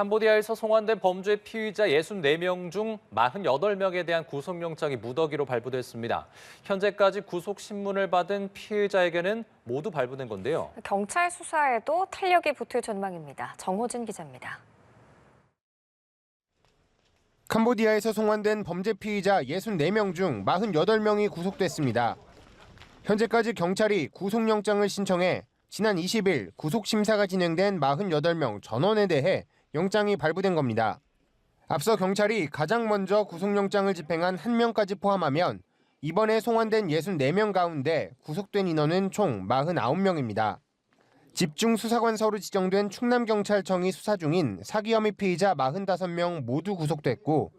캄보디아에서 송환된 범죄 피의자 64명 중 48명에 대한 구속영장이 무더기로 발부됐습니다. 현재까지 구속신문을 받은 피의자에게는 모두 발부된 건데요. 경찰 수사에도 탄력이 붙을 전망입니다. 정호진 기자입니다. 캄보디아에서 송환된 범죄 피의자 64명 중 48명이 구속됐습니다. 현재까지 경찰이 구속영장을 신청해 지난 20일 구속심사가 진행된 48명 전원에 대해 영장이 발부된 겁니다. 앞서 경찰이 가장 먼저 구속영장을 집행한 1명까지 포함하면 이번에 송환된 64명 가운데 구속된 인원은 총 49명입니다. 집중수사관서로 지정된 충남경찰청이 수사 중인 사기 혐의 피의자 45명 모두 구속됐고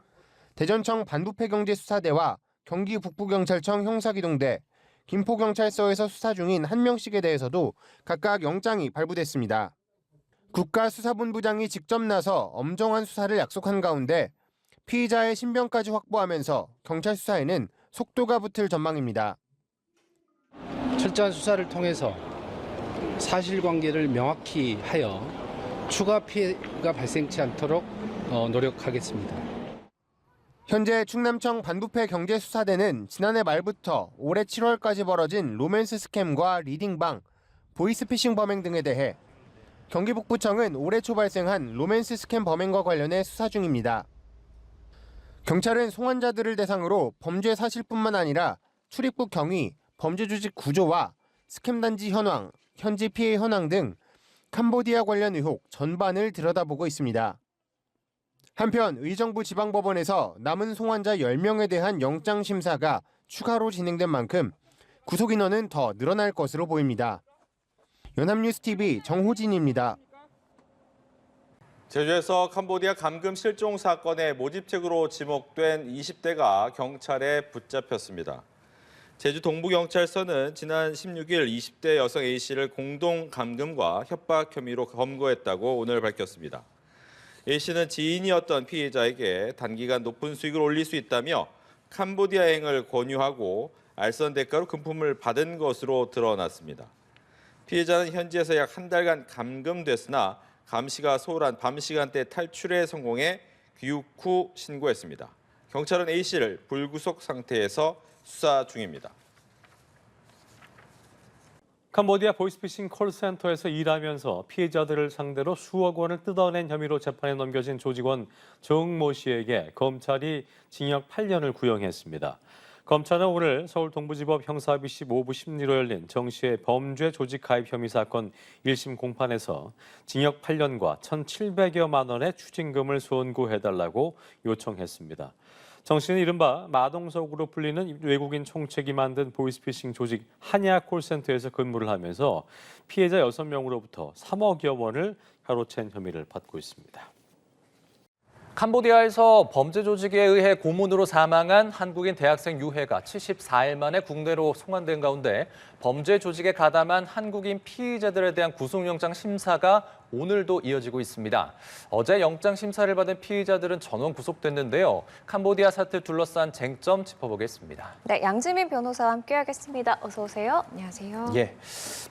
대전청 반부패경제수사대와 경기 북부경찰청 형사기동대, 김포경찰서에서 수사 중인 1명씩에 대해서도 각각 영장이 발부됐습니다. 국가수사본부장이 직접 나서 엄정한 수사를 약속한 가운데 피의자의 신병까지 확보하면서 경찰 수사에는 속도가 붙을 전망입니다. 철저한 수사를 통해서 사실관계를 명확히 하여 추가 피해가 발생치 않도록 노력하겠습니다. 현재 충남청 반부패 경제수사대는 지난해 말부터 올해 7월까지 벌어진 로맨스 스캠과 리딩방, 보이스피싱 범행 등에 대해 경기 북부청은 올해 초 발생한 로맨스 스캠 범행과 관련해 수사 중입니다. 경찰은 송환자들을 대상으로 범죄 사실뿐만 아니라 출입국 경위, 범죄 조직 구조와 스캠 단지 현황, 현지 피해 현황 등 캄보디아 관련 의혹 전반을 들여다보고 있습니다. 한편 의정부 지방법원에서 남은 송환자 10명에 대한 영장 심사가 추가로 진행된 만큼 구속 인원은 더 늘어날 것으로 보입니다. 연합뉴스TV 정호진입니다. 제주에서 캄보디아 감금 실종 사건의 모집책으로 지목된 20대가 경찰에 붙잡혔습니다. 제주 동부경찰서는 지난 16일 20대 여성 A씨를 공동 감금과 협박 혐의로 검거했다고 오늘 밝혔습니다. A씨는 지인이었던 피해자에게 단기간 높은 수익을 올릴 수 있다며 캄보디아행을 권유하고 알선 대가로 금품을 받은 것으로 드러났습니다. 피해자는 현지에서 약 한 달간 감금됐으나 감시가 소홀한 밤 시간대 탈출에 성공해 귀국 후 신고했습니다. 경찰은 A씨를 불구속 상태에서 수사 중입니다. 캄보디아 보이스피싱 콜센터에서 일하면서 피해자들을 상대로 수억 원을 뜯어낸 혐의로 재판에 넘겨진 조직원 정모 씨에게 검찰이 징역 8년을 구형했습니다. 검찰은 오늘 서울 동부지법 형사 25부 심리로 열린 정 씨의 범죄 조직 가입 혐의 사건 1심 공판에서 징역 8년과 1,700여만 원의 추징금을 선고해달라고 요청했습니다. 정 씨는 이른바 마동석으로 불리는 외국인 총책이 만든 보이스피싱 조직 한야 콜센터에서 근무를 하면서 피해자 6명으로부터 3억여 원을 가로챈 혐의를 받고 있습니다. 캄보디아에서 범죄 조직에 의해 고문으로 사망한 한국인 대학생 유해가 74일 만에 국내로 송환된 가운데 범죄 조직에 가담한 한국인 피의자들에 대한 구속영장 심사가 오늘도 이어지고 있습니다. 어제 영장 심사를 받은 피의자들은 전원 구속됐는데요. 캄보디아 사태 둘러싼 쟁점 짚어보겠습니다. 네, 양지민 변호사와 함께하겠습니다. 어서 오세요. 안녕하세요. 예,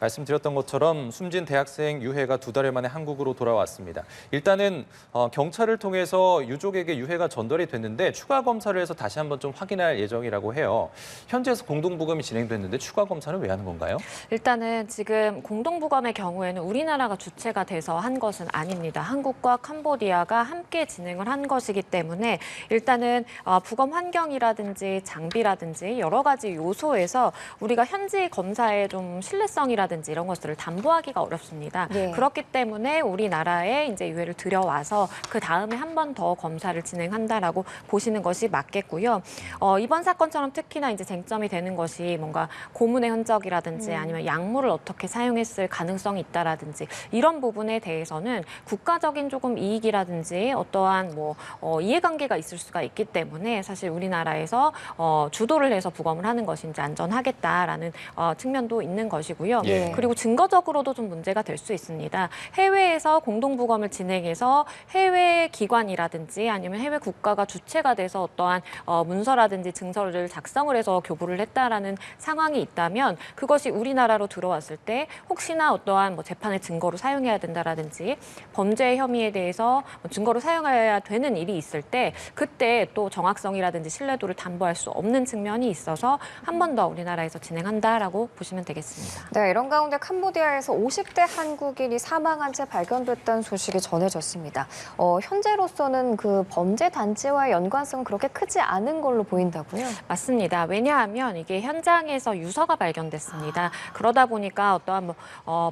말씀드렸던 것처럼 숨진 대학생 유해가 2달 만에 한국으로 돌아왔습니다. 일단은 경찰을 통해서 유족에게 유해가 전달이 됐는데 추가 검사를 해서 다시 한번 좀 확인할 예정이라고 해요. 현지에서 공동부검이 진행됐는데 추가 검사는 왜 하는 건가요? 일단은 지금 공동부검의 경우에는 우리나라가 주체가 돼서 한 것은 아닙니다. 한국과 캄보디아가 함께 진행을 한 것이기 때문에 일단은 부검 환경이라든지 장비라든지 여러 가지 요소에서 우리가 현지 검사의 좀 신뢰성이라든지 이런 것들을 담보하기가 어렵습니다. 네. 그렇기 때문에 우리나라에 이제 유해를 들여와서 그 다음에 한 번 더 검사를 진행한다라고 보시는 것이 맞겠고요. 이번 사건처럼 특히나 이제 쟁점이 되는 것이 뭔가 고문의 흔적이라든지 아니면 약물을 어떻게 사용했을 가능성이 있다라든지 이런 부분에 대해서는 국가적인 조금 이익이라든지 어떠한 이해관계가 있을 수가 있기 때문에 사실 우리나라에서 주도를 해서 부검을 하는 것이 이제 안전하겠다라는 측면도 있는 것이고요. 예. 그리고 증거적으로도 좀 문제가 될 수 있습니다. 해외에서 공동부검을 진행해서 해외 기관이라든지 아니면 해외 국가가 주체가 돼서 어떠한 문서라든지 증서를 작성을 해서 교부를 했다라는 상황이 있다면 그것이 우리나라로 들어왔을 때 혹시나 어떠한 재판의 증거로 사용해야 된다라는 있다라든지 범죄 혐의에 대해서 증거로 사용해야 되는 일이 있을 때 그때 또 정확성이라든지 신뢰도를 담보할 수 없는 측면이 있어서 한 번 더 우리나라에서 진행한다라고 보시면 되겠습니다. 네, 이런 가운데 캄보디아에서 50대 한국인이 사망한 채 발견됐다는 소식이 전해졌습니다. 현재로서는 그 범죄 단체와의 연관성은 그렇게 크지 않은 걸로 보인다고요? 맞습니다. 왜냐하면 이게 현장에서 유서가 발견됐습니다. 그러다 보니까 어떠한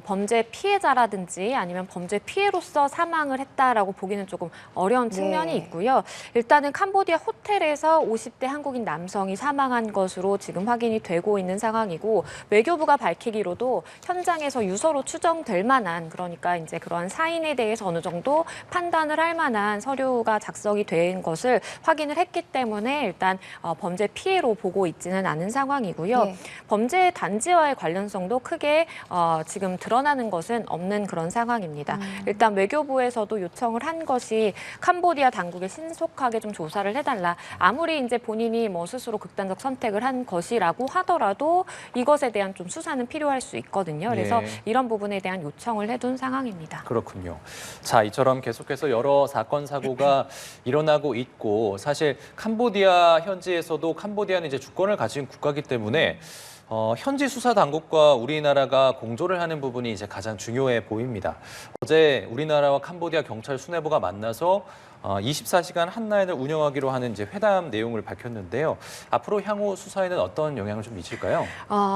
범죄 피해자라든지 아니면 범죄 피해로서 사망을 했다라고 보기는 조금 어려운 측면이 있고요. 일단은 캄보디아 호텔에서 50대 한국인 남성이 사망한 것으로 지금 확인이 되고 있는 상황이고 외교부가 밝히기로도 현장에서 유서로 추정될 만한 그러니까 이제 그러한 사인에 대해서 어느 정도 판단을 할 만한 서류가 작성이 된 것을 확인을 했기 때문에 일단 범죄 피해로 보고 있지는 않은 상황이고요. 네. 범죄 단지와의 관련성도 크게 지금 드러나는 것은 없는 그런 상황입니다. 일단 외교부에서도 요청을 한 것이 캄보디아 당국에 신속하게 좀 조사를 해달라. 아무리 이제 본인이 뭐 스스로 극단적 선택을 한 것이라고 하더라도 이것에 대한 좀 수사는 필요할 수 있거든요. 그래서 이런 부분에 대한 요청을 해둔 상황입니다. 그렇군요. 자, 이처럼 계속해서 여러 사건 사고가 일어나고 있고 사실 캄보디아 현지에서도 캄보디아는 이제 주권을 가진 국가이기 때문에 현지 수사 당국과 우리나라가 공조를 하는 부분이 이제 가장 중요해 보입니다. 어제 우리나라와 캄보디아 경찰 수뇌부가 만나서 24시간 한라인을 운영하기로 하는 이제 회담 내용을 밝혔는데요. 앞으로 향후 수사에는 어떤 영향을 좀 미칠까요?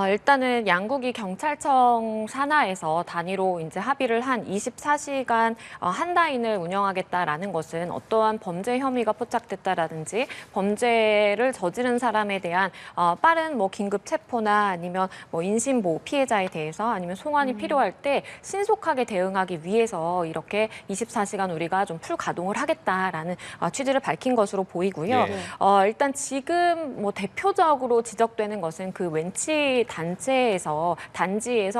일단은 양국이 경찰청 산하에서 단위로 이제 합의를 한 24시간 한라인을 운영하겠다라는 것은 어떠한 범죄 혐의가 포착됐다라든지 범죄를 저지른 사람에 대한 빠른 뭐 긴급 체포나 아니면 뭐 인신보호 피해자에 대해서 아니면 송환이 필요할 때 신속하게 대응하기 위해서 이렇게 24시간 우리가 좀 풀 가동을 하겠다라는 취지를 밝힌 것으로 보이고요. 일단 지금 뭐 대표적으로 지적되는 것은 그 웬치 단지에서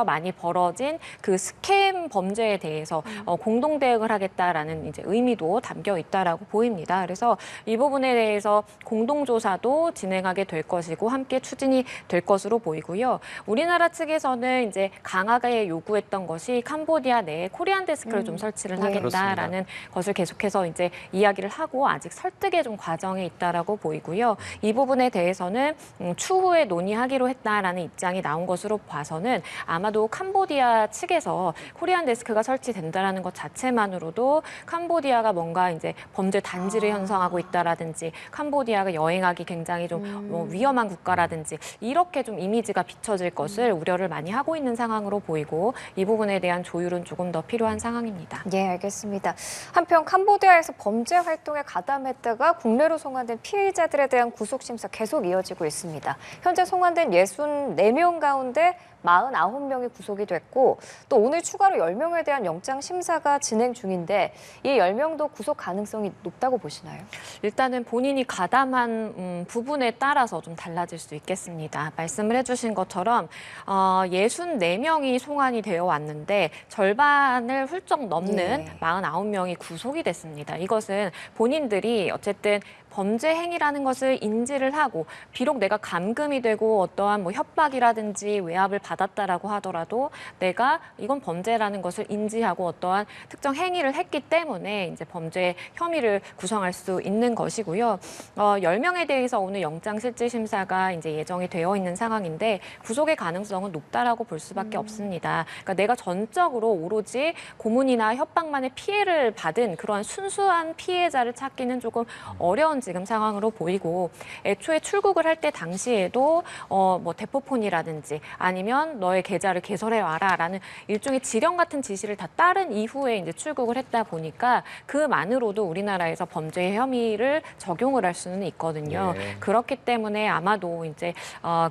많이 벌어진 그 스캠 범죄에 대해서 공동 대응을 하겠다라는 이제 의미도 담겨 있다라고 보입니다. 그래서 이 부분에 대해서 공동 조사도 진행하게 될 것이고 함께 추진이 될 것으로 보이고요. 우리나라 측에서는 이제 강하게 요구했던 것이 캄보디아 내에 코리안 데스크를 좀 설치를 하겠다라는 것을 계속해서 이제 이야기를 하고 아직 설득의 좀 과정에 있다라고 보이고요. 이 부분에 대해서는 추후에 논의하기로 했다라는 입장이 나온 것으로 봐서는 아마도 캄보디아 측에서 코리안 데스크가 설치된다라는 것 자체만으로도 캄보디아가 뭔가 이제 범죄 단지를 형성하고 있다라든지 캄보디아가 여행하기 굉장히 좀 뭐 위험한 국가라든지 이렇게 좀 이미지가 비춰질 것을 우려를 많이 하고 있는 상황으로 보이고 이 부분에 대한 조율은 조금 더 필요한 상황입니다. 예, 알겠습니다. 한편 캄보디아에서 범죄 활동에 가담했다가 국내로 송환된 피해자들에 대한 구속 심사 계속 이어지고 있습니다. 현재 송환된 64명 가운데 49명이 구속이 됐고 또 오늘 추가로 10명에 대한 영장 심사가 진행 중인데 이 10명도 구속 가능성이 높다고 보시나요? 일단은 본인이 가담한 부분에 따라서 좀 달라질 수 있겠습니다. 말씀을 해주신 것처럼 64명이 송환이 되어 왔는데 절반을 훌쩍 넘는 49명이 구속이 됐습니다. 이것은 본인들이 어쨌든 범죄 행위라는 것을 인지를 하고 비록 내가 감금이 되고 어떠한 뭐 협박이라든지 외압을 받았다라고 하더라도 내가 이건 범죄라는 것을 인지하고 어떠한 특정 행위를 했기 때문에 이제 범죄 혐의를 구성할 수 있는 것이고요. 10명에 대해서 오늘 영장실질심사가 이제 예정이 되어 있는 상황인데 구속의 가능성은 높다라고 볼 수밖에 없습니다. 그러니까 내가 전적으로 오로지 고문이나 협박만의 피해를 받은 그러한 순수한 피해자를 찾기는 조금 어려운 지금 상황으로 보이고 애초에 출국을 할 때 당시에도 뭐 대포폰이라든지 아니면 너의 계좌를 개설해 와라라는 일종의 지령 같은 지시를 다 따른 이후에 이제 출국을 했다 보니까 그만으로도 우리나라에서 범죄 혐의를 적용을 할 수는 있거든요. 그렇기 때문에 아마도 이제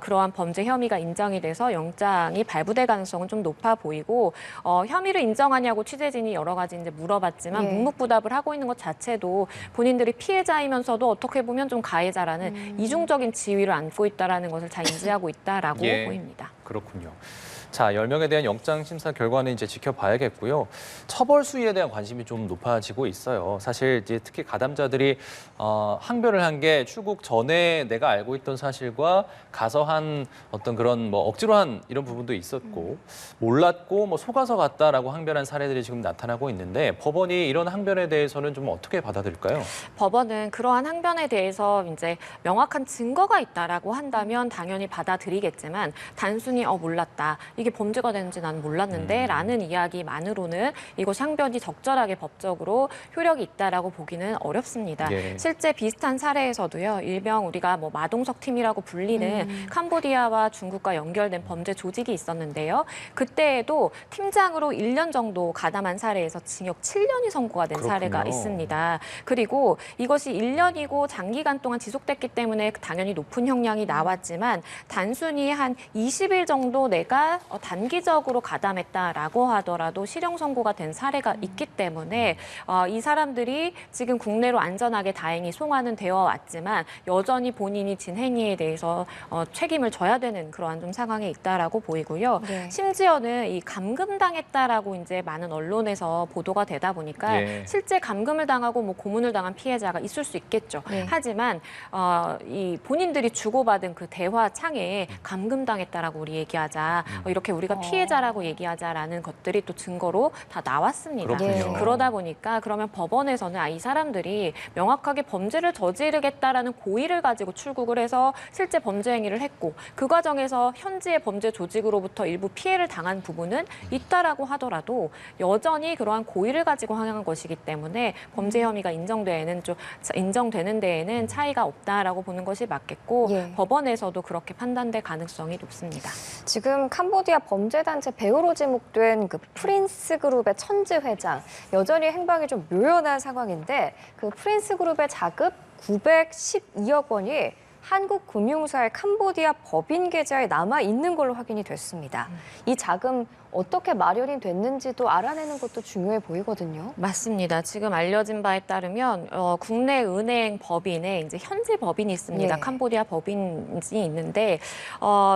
그러한 범죄 혐의가 인정이 돼서 영장이 발부될 가능성은 좀 높아 보이고 혐의를 인정하냐고 취재진이 여러 가지 이제 물어봤지만 묵묵부답을 하고 있는 것 자체도 본인들이 피해자이면서도 어떻게 보면 좀 가해자라는 이중적인 지위를 안고 있다라는 것을 잘 인지하고 있다라고 보입니다. 그렇군요. 자, 10명에 대한 영장 심사 결과는 이제 지켜봐야겠고요. 처벌 수위에 대한 관심이 좀 높아지고 있어요. 사실 이제 특히 가담자들이 항변을 한 게 출국 전에 내가 알고 있던 사실과 가서 한 어떤 그런 뭐 억지로 한 이런 부분도 있었고 몰랐고 뭐 속아서 갔다라고 항변한 사례들이 지금 나타나고 있는데 법원이 이런 항변에 대해서는 좀 어떻게 받아들일까요? 법원은 그러한 항변에 대해서 이제 명확한 증거가 있다라고 한다면 당연히 받아들이겠지만 단순히 몰랐다. 이게 범죄가 되는지 난 몰랐는데 라는 이야기만으로는 이것이 항변이 적절하게 법적으로 효력이 있다라고 보기는 어렵습니다. 예. 실제 비슷한 사례에서도요. 일명 우리가 뭐 마동석 팀이라고 불리는 캄보디아와 중국과 연결된 범죄 조직이 있었는데요. 그때에도 팀장으로 1년 정도 가담한 사례에서 징역 7년이 선고가 된 사례가 그렇군요. 있습니다. 그리고 이것이 1년이고 장기간 동안 지속됐기 때문에 당연히 높은 형량이 나왔지만 단순히 한 20일 정도 내가 단기적으로 가담했다라고 하더라도 실형 선고가 된 사례가 있기 때문에 이 사람들이 지금 국내로 안전하게 다행히 송환은 되어 왔지만 여전히 본인이 진 행위에 대해서 책임을 져야 되는 그러한 좀 상황에 있다라고 보이고요. 네. 심지어는 이 감금당했다라고 이제 많은 언론에서 보도가 되다 보니까 예. 실제 감금을 당하고 뭐 고문을 당한 피해자가 있을 수 있겠죠. 네. 하지만 이 본인들이 주고받은 그 대화 창에 감금당했다라고 우리 얘기하자, 이렇게 우리가 피해자라고 얘기하자라는 것들이 또 증거로 다 나왔습니다. 그렇군요. 그러다 보니까 그러면 법원에서는 이 사람들이 명확하게 범죄를 저지르겠다라는 고의를 가지고 출국을 해서 실제 범죄 행위를 했고 그 과정에서 현지의 범죄 조직으로부터 일부 피해를 당한 부분은 있다라고 하더라도 여전히 그러한 고의를 가지고 행한 것이기 때문에 범죄 혐의가 인정되는 데에는 차이가 없다라고 보는 것이 맞겠고 예. 법원에서도 그렇게 판단될 가능성이 높습니다. 지금 캄보디아 범죄단체 배우로 지목된 그 프린스 그룹의 천지 회장 여전히 행방이 좀 묘연한 상황인데 그 프린스 그룹의 자급 912억 원이 한국금융사의 캄보디아 법인 계좌에 남아 있는 걸로 확인이 됐습니다. 이 자금 어떻게 마련이 됐는지도 알아내는 것도 중요해 보이거든요. 맞습니다. 지금 알려진 바에 따르면 국내 은행 법인에 이제 현지 법인이 있습니다. 예. 캄보디아 법인이 있는데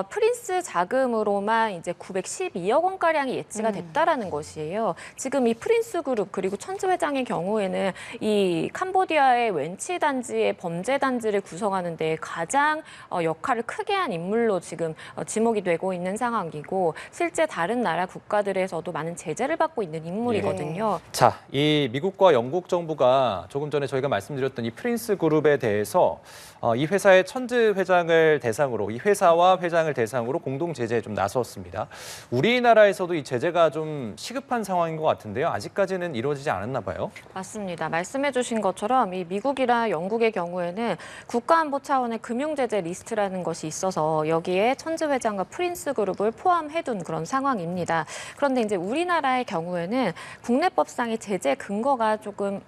프린스 자금으로만 이제 912억 원 가량이 예치가 됐다라는 것이에요. 지금 이 프린스 그룹 그리고 천지 회장의 경우에는 이 캄보디아의 웬치 단지의 범죄 단지를 구성하는 데 가장 역할을 크게 한 인물로 지금 지목이 되고 있는 상황이고 실제 다른 나라 국가들에서도 많은 제재를 받고 있는 인물이거든요. 자, 이 미국과 영국 정부가 조금 전에 저희가 말씀드렸던 이 프린스 그룹에 대해서 이 회사의 천지 회장을 대상으로 이 회사와 회장을 대상으로 공동 제재에 좀 나섰습니다. 우리나라에서도 이 제재가 좀 시급한 상황인 것 같은데요. 아직까지는 이루어지지 않았나 봐요. 맞습니다. 말씀해 주신 것처럼 이 미국이나 영국의 경우에는 국가안보 차원의 금융제재 리스트라는 것이 있어서 여기에 천지 회장과 프린스 그룹을 포함해둔 그런 상황입니다. 그런데 이제 우리나라의 경우에는 국내법상의 제재 근거가 조금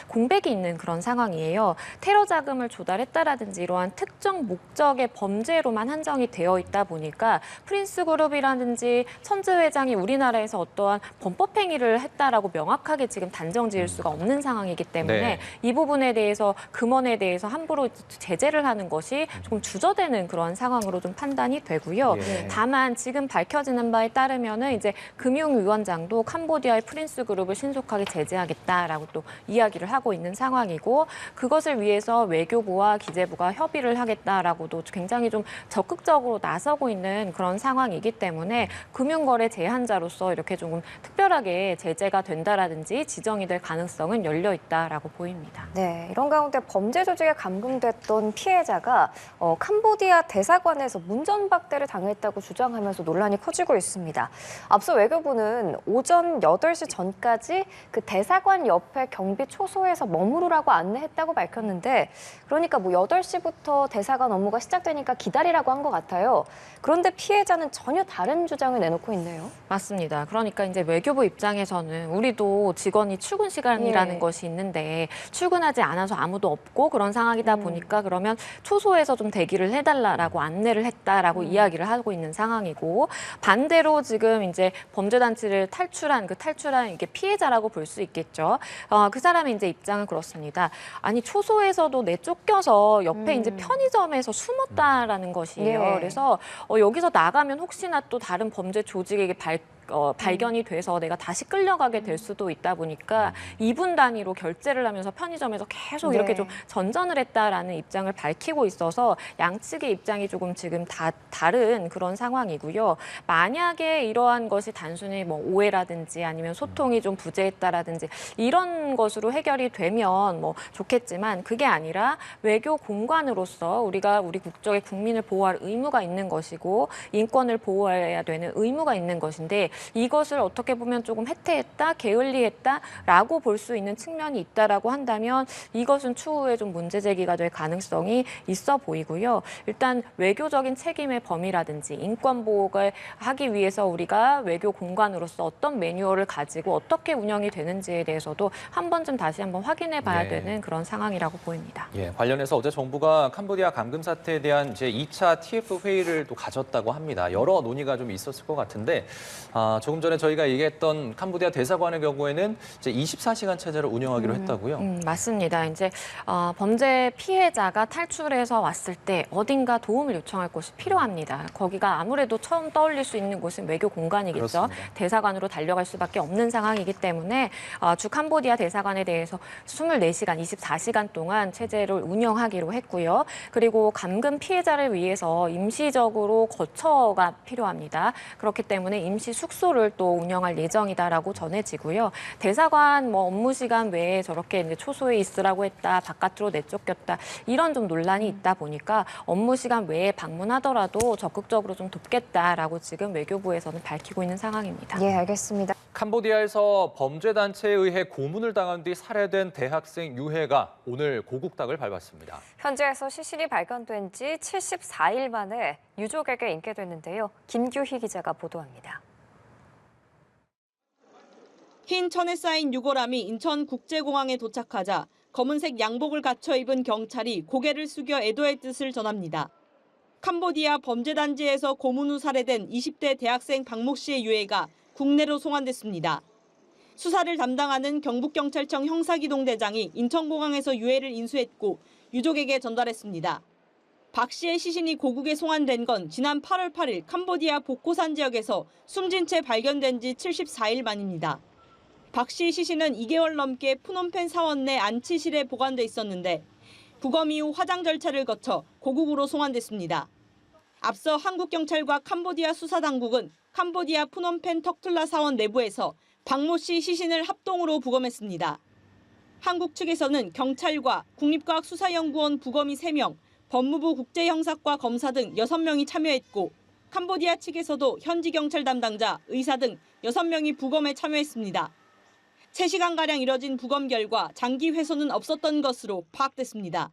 공백이 있는 그런 상황이에요. 테러 자금을 조달했다라든지 이러한 특정 목적의 범죄로만 한정이 되어 있다 보니까 프린스 그룹이라든지 천지 회장이 우리나라에서 어떠한 범법 행위를 했다라고 명확하게 지금 단정 지을 수가 없는 상황이기 때문에 네. 이 부분에 대해서 금원에 대해서 함부로 제재를 하는 것이 조금 주저되는 그런 상황으로 좀 판단이 되고요. 예. 다만 지금 밝혀지는 바에 따르면은 이제 금융위원장도 캄보디아의 프린스 그룹을 신속하게 제재하겠다라고 또 이야기를 하고 있는 상황이고 그것을 위해서 외교부와 기재부가 협의를 하겠다라고도 굉장히 좀 적극적으로 나서고 있는 그런 상황이기 때문에 금융거래 제한자로서 이렇게 조금 특별하게 제재가 된다라든지 지정이 될 가능성은 열려 있다라고 보입니다. 네, 이런 가운데 범죄 조직에 감금됐던 피해자가 캄보디아 대사관에서 문전박대를 당했다고 주장하면서 논란이 커지고 있습니다. 앞서 외교부는 오전 8시 전까지 그 대사관 옆에 경비 초소에서 머무르라고 안내했다고 밝혔는데 그러니까 뭐 8시부터 대사관 업무가 시작되니까 기다리라고 한 것 같아요. 그런데 피해자는 전혀 다른 주장을 내놓고 있네요. 맞습니다. 그러니까 이제 외교부 입장에서는 우리도 직원이 출근 시간이라는 예. 것이 있는데 출근하지 않아서 아무도 없고 그런 상황이다 보니까 그러면 초소에서 좀 대기를 해달라라고 안내를 했다라고 이야기를 하고 있는 상황이고 반대로 지금 지금 이제 범죄단체를 탈출한 이게 피해자라고 볼 수 있겠죠. 그 사람의 이제 입장은 그렇습니다. 아니 초소에서도 내쫓겨서 옆에 이제 편의점에서 숨었다라는 것이에요. 예. 그래서 여기서 나가면 혹시나 또 다른 범죄 조직에게 발견이 돼서 내가 다시 끌려가게 될 수도 있다 보니까 2분 단위로 결제를 하면서 편의점에서 계속 이렇게 네. 좀 전전을 했다라는 입장을 밝히고 있어서 양측의 입장이 조금 지금 다른 그런 상황이고요. 만약에 이러한 것이 단순히 뭐 오해라든지 아니면 소통이 좀 부재했다라든지 이런 것으로 해결이 되면 뭐 좋겠지만 그게 아니라 외교 공관으로서 우리가 우리 국적의 국민을 보호할 의무가 있는 것이고 인권을 보호해야 되는 의무가 있는 것인데 이것을 어떻게 보면 조금 해태했다, 게을리했다라고 볼 수 있는 측면이 있다라고 한다면 이것은 추후에 좀 문제 제기가 될 가능성이 있어 보이고요. 일단 외교적인 책임의 범위라든지 인권 보호를 하기 위해서 우리가 외교 공간으로서 어떤 매뉴얼을 가지고 어떻게 운영이 되는지에 대해서도 한 번쯤 다시 한번 확인해 봐야 되는 그런 상황이라고 보입니다. 예, 관련해서 어제 정부가 캄보디아 감금 사태에 대한 이제 2차 TF 회의를 또 가졌다고 합니다. 여러 논의가 좀 있었을 것 같은데 조금 전에 저희가 얘기했던 캄보디아 대사관의 경우에는 이제 24시간 체제를 운영하기로 했다고요. 맞습니다. 이제 범죄 피해자가 탈출해서 왔을 때 어딘가 도움을 요청할 곳이 필요합니다. 거기가 아무래도 처음 떠올릴 수 있는 곳은 외교 공간이겠죠. 그렇습니다. 대사관으로 달려갈 수밖에 없는 상황이기 때문에 주 캄보디아 대사관에 대해서 24시간, 24시간 동안 체제를 운영하기로 했고요. 그리고 감금 피해자를 위해서 임시적으로 거처가 필요합니다. 그렇기 때문에 임시 숙소를 또 운영할 예정이다라고 전해지고요. 대사관 뭐 업무 시간 외에 저렇게 이제 초소에 있으라고 했다, 바깥으로 내쫓겼다 이런 좀 논란이 있다 보니까 업무 시간 외에 방문하더라도 적극적으로 좀 돕겠다라고 지금 외교부에서는 밝히고 있는 상황입니다. 예, 알겠습니다. 캄보디아에서 범죄단체에 의해 고문을 당한 뒤 살해된 대학생 유해가 오늘 고국닥을 밟았습니다. 현지에서 시신이 발견된 지 74일 만에 유족에게 인계됐는데요. 김규희 기자가 보도합니다. 흰 천에 쌓인 유골함이 인천국제공항에 도착하자 검은색 양복을 갖춰 입은 경찰이 고개를 숙여 애도의 뜻을 전합니다. 캄보디아 범죄단지에서 고문 후 살해된 20대 대학생 박모 씨의 유해가 국내로 송환됐습니다. 수사를 담당하는 경북경찰청 형사기동대장이 인천공항에서 유해를 인수했고 유족에게 전달했습니다. 박 씨의 시신이 고국에 송환된 건 지난 8월 8일 캄보디아 보코산 지역에서 숨진 채 발견된 지 74일 만입니다. 박 씨의 시신은 2개월 넘게 푸놈펜 사원 내 안치실에 보관돼 있었는데 부검 이후 화장 절차를 거쳐 고국으로 송환됐습니다. 앞서 한국 경찰과 캄보디아 수사당국은 캄보디아 푸놈펜 턱툴라 사원 내부에서 박모 씨 시신을 합동으로 부검했습니다. 한국 측에서는 경찰과 국립과학수사연구원 부검이 3명, 법무부 국제형사과 검사 등 6명이 참여했고 캄보디아 측에서도 현지 경찰 담당자, 의사 등 6명이 부검에 참여했습니다. 3시간가량 이뤄진 부검 결과 장기 훼손은 없었던 것으로 파악됐습니다.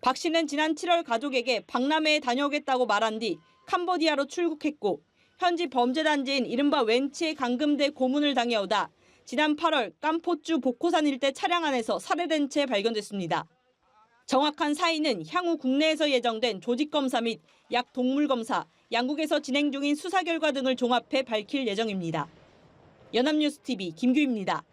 박 씨는 지난 7월 가족에게 박람회에 다녀오겠다고 말한 뒤 캄보디아로 출국했고 현지 범죄단지인 이른바 웬치에 감금돼 고문을 당해오다 지난 8월 깜포주 보코산 일대 차량 안에서 살해된 채 발견됐습니다. 정확한 사인은 향후 국내에서 예정된 조직검사 및 약 동물검사, 양국에서 진행 중인 수사 결과 등을 종합해 밝힐 예정입니다. 연합뉴스TV 김규입니다.